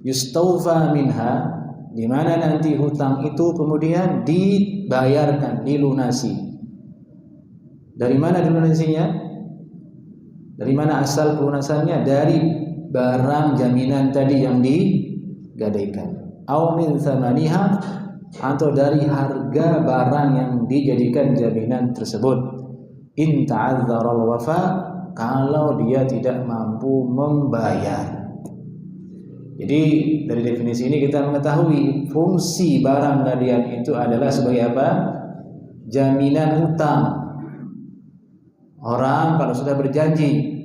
yustawfa minha, di mana nanti hutang itu kemudian dibayarkan, dilunasi. Dari mana dilunasinya? Dari mana asal pelunasannya? Dari barang jaminan tadi yang digadaikan. Aw min thamaniha, atau dari harga barang yang dijadikan jaminan tersebut. In ta'azzara al-wafa, kalau dia tidak mampu membayar. Jadi dari definisi ini kita mengetahui fungsi barang gadaian itu adalah sebagai apa? Jaminan hutang. Orang kalau sudah berjanji,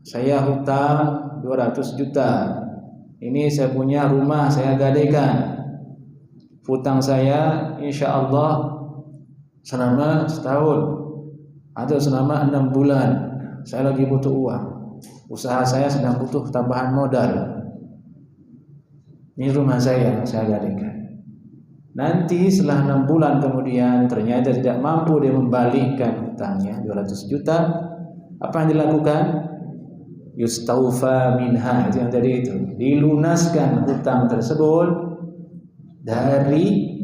saya hutang 200 juta, ini saya punya rumah, saya gadaikan, hutang saya insya Allah selama setahun atau selama 6 bulan, saya lagi butuh uang, usaha saya sedang butuh tambahan modal, ini rumah saya gadaikan. Nanti setelah 6 bulan kemudian ternyata tidak mampu dia membalikkan hutangnya 200 juta, apa yang dilakukan? Yustaufa minha, itu yang tadi itu, dilunaskan hutang tersebut dari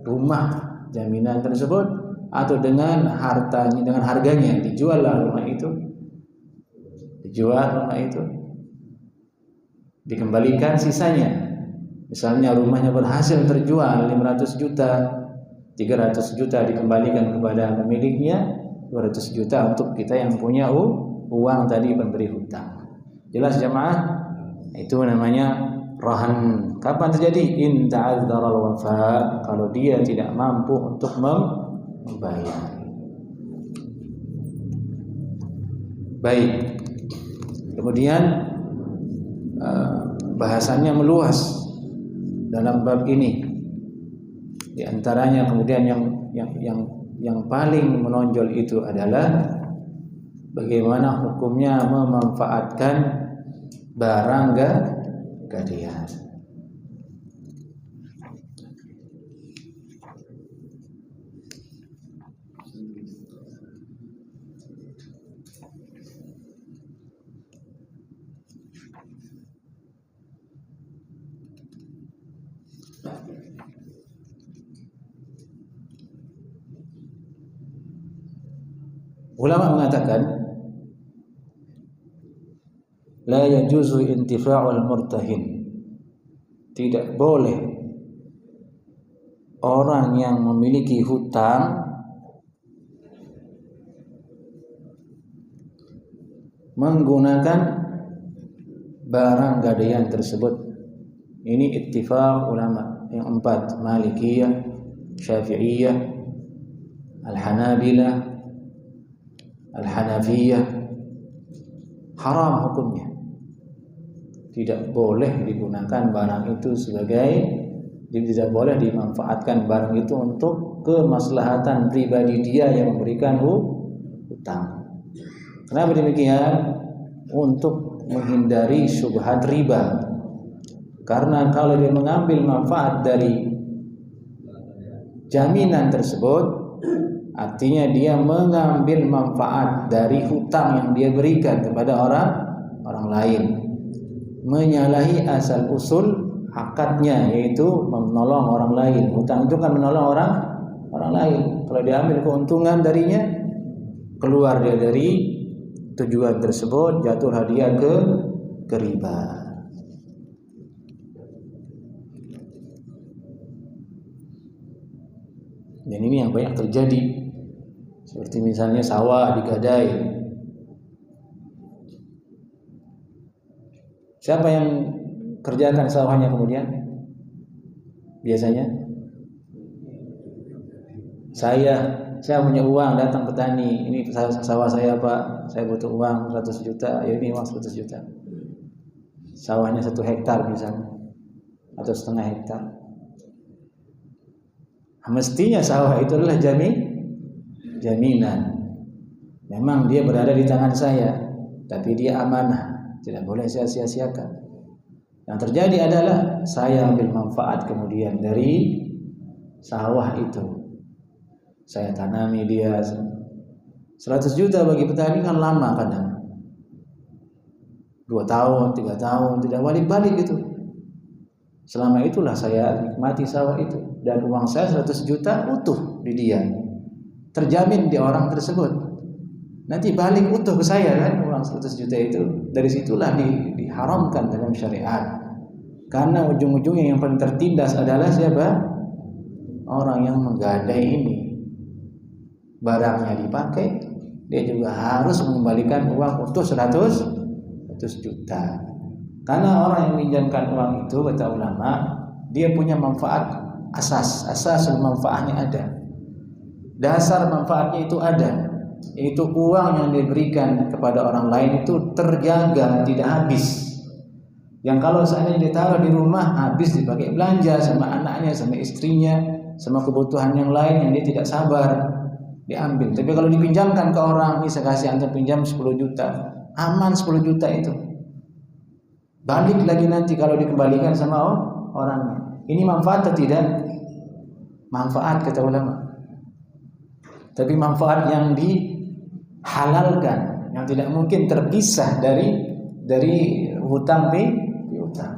rumah jaminan tersebut atau dengan hartanya, dengan harganya, dijuallah rumah itu, dikembalikan sisanya. Misalnya rumahnya berhasil terjual 500 juta, 300 juta dikembalikan kepada pemiliknya, 200 juta untuk kita yang punya uang tadi pemberi hutang. Jelas jamaah? Itu namanya rahan. Kapan terjadi? In ta'azzara al-wafa, kalau dia tidak mampu untuk membayar. Baik. Kemudian bahasannya meluas dalam bab ini. Di antaranya kemudian yang paling menonjol itu adalah bagaimana hukumnya memanfaatkan barang gadaian. Ulama mengatakan la yajuzu intifa'ul murtahin, tidak boleh orang yang memiliki hutang menggunakan barang gadaian tersebut. Ini ittifaq ulama yang 4, Malikiyah, Syafi'iyah, Al-Hanabilah, Al-Hanafiyah. Haram hukumnya. Tidak boleh digunakan barang itu tidak boleh dimanfaatkan barang itu untuk kemaslahatan pribadi dia yang memberikan hutang. Kenapa demikian? Untuk menghindari syubhat riba. Karena kalau dia mengambil manfaat dari jaminan tersebut, artinya dia mengambil manfaat dari hutang yang dia berikan kepada orang lain, menyalahi asal usul akadnya, yaitu menolong orang lain. Hutang itu kan menolong orang lain. Kalau diambil keuntungan darinya, keluar dia dari tujuan tersebut, jatuhlah dia ke riba. Dan ini yang banyak terjadi. Seperti misalnya sawah digadai. Siapa yang kerjakan sawahnya kemudian? Biasanya saya punya uang, datang petani, ini sawah saya Pak, saya butuh uang 100 juta, ya ini uang 100 juta. Sawahnya 1 hektar misalnya, atau setengah hektar. Mestinya sawah itu adalah jaminan. Memang dia berada di tangan saya, tapi dia amanah, tidak boleh saya sia-siakan. Yang terjadi adalah saya ambil manfaat kemudian dari sawah itu. Saya tanami dia 100 juta bagi petani kan lama kadang. 2 tahun, 3 tahun, tidak balik-balik gitu. Selama itulah saya nikmati sawah itu. Dan uang saya 100 juta utuh di dia. Terjamin di orang tersebut. Nanti balik utuh ke saya kan uang 100 juta itu. Dari situlah diharamkan dalam syariat. Karena ujung-ujungnya yang paling tertindas adalah siapa? Orang yang menggadai ini. Barangnya dipakai, dia juga harus mengembalikan uang utuh 100 juta. Karena orang yang meminjamkan uang itu, kata ulama, dia punya manfaat asas manfaatnya ada. Dasar manfaatnya itu ada, yaitu uang yang diberikan kepada orang lain itu terjaga, tidak habis. Yang kalau seandainya ditaruh di rumah, habis dipakai belanja sama anaknya, sama istrinya, sama kebutuhan yang lain yang dia tidak sabar, diambil. Tapi kalau dipinjamkan ke orang, ini saya kasih antum pinjam 10 juta, aman 10 juta itu. Balik lagi nanti kalau dikembalikan sama orangnya. Ini manfaat atau tidak? Manfaat kata ulama. Tapi manfaat yang dihalalkan, yang tidak mungkin terpisah dari hutang piutang.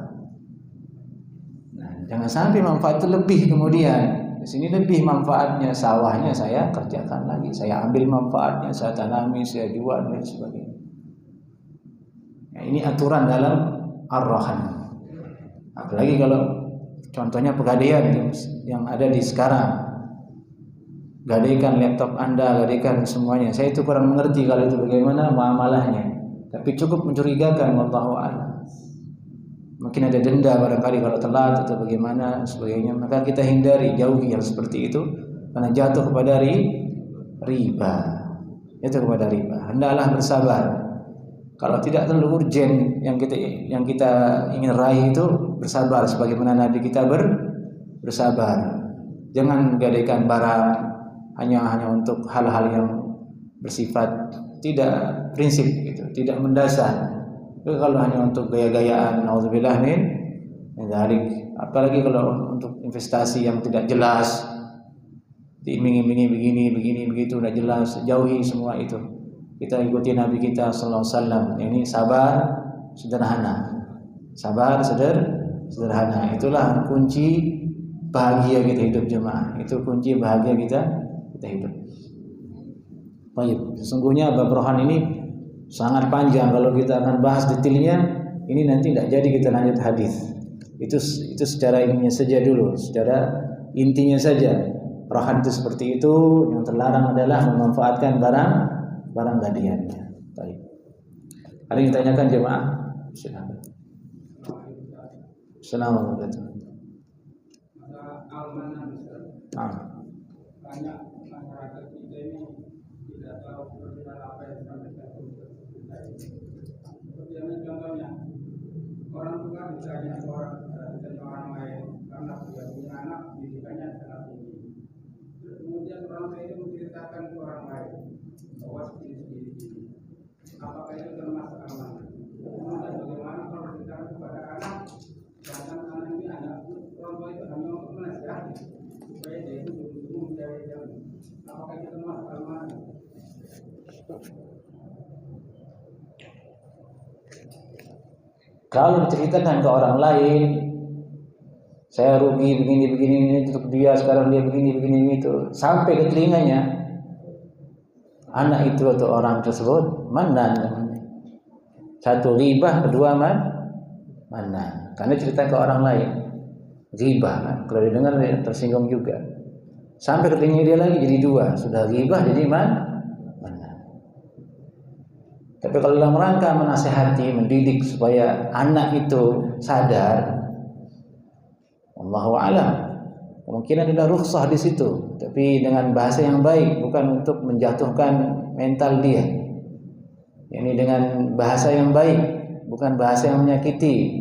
Nah, jangan sampai manfaat itu lebih kemudian. Di sini lebih manfaatnya, sawahnya saya kerjakan lagi, saya ambil manfaatnya, saya tanami, saya jual dan sebagainya. Nah, ini aturan dalam ar-rahan. Apalagi kalau contohnya pegadaian yang ada di sekarang, gadaikan laptop Anda, gadaikan semuanya. Saya itu kurang mengerti kalau itu bagaimana muamalahnya, tapi cukup mencurigakan, wallahu a'lam. Mungkin ada denda barangkali kalau telat atau bagaimana sebagainya, maka kita hindari, jauhi yang seperti itu karena jatuh kepada riba. Jatuh kepada riba. Hendaklah bersabar. Kalau tidak terlalu urgen yang kita ingin raih itu, bersabar sebagaimana Nabi kita bersabar. Jangan gadaikan barang hanya untuk hal-hal yang bersifat tidak prinsip gitu, tidak mendasar. Kalau hanya untuk gaya-gayaan, nauzubillah min dzalik. Apalagi kalau untuk investasi yang tidak jelas, diiming-imingi begini begitu, tidak jelas, jauhi semua itu. Kita ikuti Nabi kita sallallahu alaihi wasallam. Ini sabar sederhana. Sabar sederhana. Itulah kunci bahagia kita hidup jemaah. Itu kunci bahagia kita hidup. Baik, sesungguhnya bab rohan ini sangat panjang. Kalau kita akan bahas detailnya, ini nanti tidak jadi kita lanjut hadis. Itu secara ininya saja dulu, secara intinya saja. Rohan itu seperti itu. Yang terlarang adalah memanfaatkan barang gadaiannya. Baik. Ada yang ditanyakan jemaah? Silakan. Assalamualaikum. Banyak masyarakat kita ini tidak tahu perihal apa yang disampaikan kita ini. Seperti yang contohnya, orang tua misalnya orang lain karena sudah punya anak, pendidikannya sangat tinggi. Kemudian orang lain itu menceritakan ke orang lain bahwa seperti ini. Apakah itu termasuk amanah? Kemudian bagaimana kalau kita kepada anak, sedangkan anak ini anak orang tua itu hanya untuk menasihati supaya dia itu betul-betul mencari jalan. Apakah itu termasuk Kalau diceritakan ke orang lain, saya rugi begini untuk dia, sekarang dia begini itu, sampai ke telinganya anak itu atau orang tersebut mannan namanya. Satu ghibah, kedua mannan. Karena cerita ke orang lain. Ghibah kan, kalau didengar dia tersinggung juga. Sampai ke telinga dia lagi jadi dua, sudah ghibah jadi mannan. Tapi kalau dalam rangka menasihati, mendidik supaya anak itu sadar, Allahu a'lam, kemungkinan ada rukhsah di situ, tapi dengan bahasa yang baik, bukan untuk menjatuhkan mental dia. Ini dengan bahasa yang baik, bukan bahasa yang menyakiti.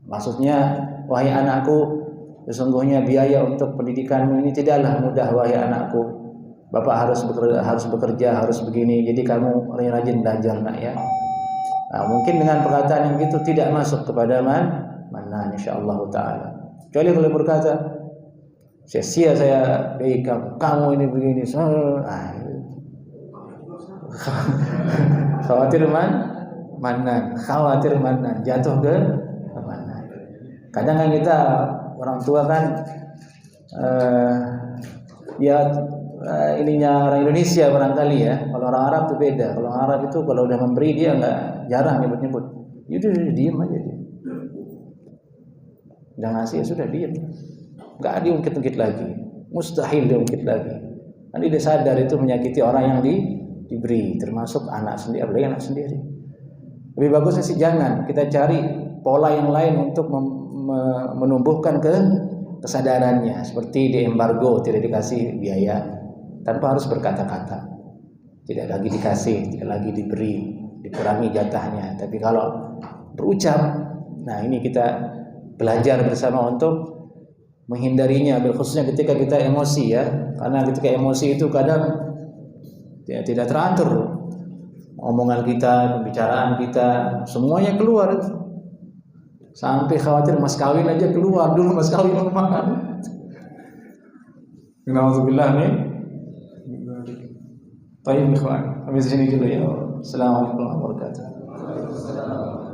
Maksudnya, wahai anakku, sesungguhnya biaya untuk pendidikanmu ini tidaklah mudah, wahai anakku. Bapak harus bekerja, harus begini. Jadi kamu rajin belajar, nak ya. Nah, mungkin dengan perkataan yang begitu tidak masuk kepada mannan insyaallah taala. Kecuali kalau berkata, sia-sia saya baik kamu ini begini. Khawatir mannan, jatuh ke mannan. Kadang kan kita orang tua kan ininya orang Indonesia barangkali ya. Kalau orang Arab itu beda. Kalau orang Arab itu kalau udah memberi dia jarang nyebut-nyebut. Yaudah diam aja dia. Udah ngasih ya sudah diam. Enggak diungkit-ungkit lagi. Mustahil diungkit lagi. Nanti dia sadar itu menyakiti orang yang diberi, termasuk anak sendiri, apalagi anak sendiri. Lebih bagusnya sih jangan. Kita cari pola yang lain untuk menumbuhkan kesadarannya. Seperti di embargo, tidak dikasih biaya tanpa harus berkata-kata, tidak lagi dikasih, tidak lagi diberi, dikurangi jatahnya. Tapi kalau berucap, nah ini kita belajar bersama untuk menghindarinya, khususnya ketika kita emosi ya, karena ketika emosi itu kadang tidak teratur, omongan kita, pembicaraan kita, semuanya keluar, sampai khawatir mas kawin aja keluar dulu, mas kawin makan. Alhamdulillah nih. Baik ikhwan, habis sini dulu ya. Assalamualaikum warahmatullahi wabarakatuh.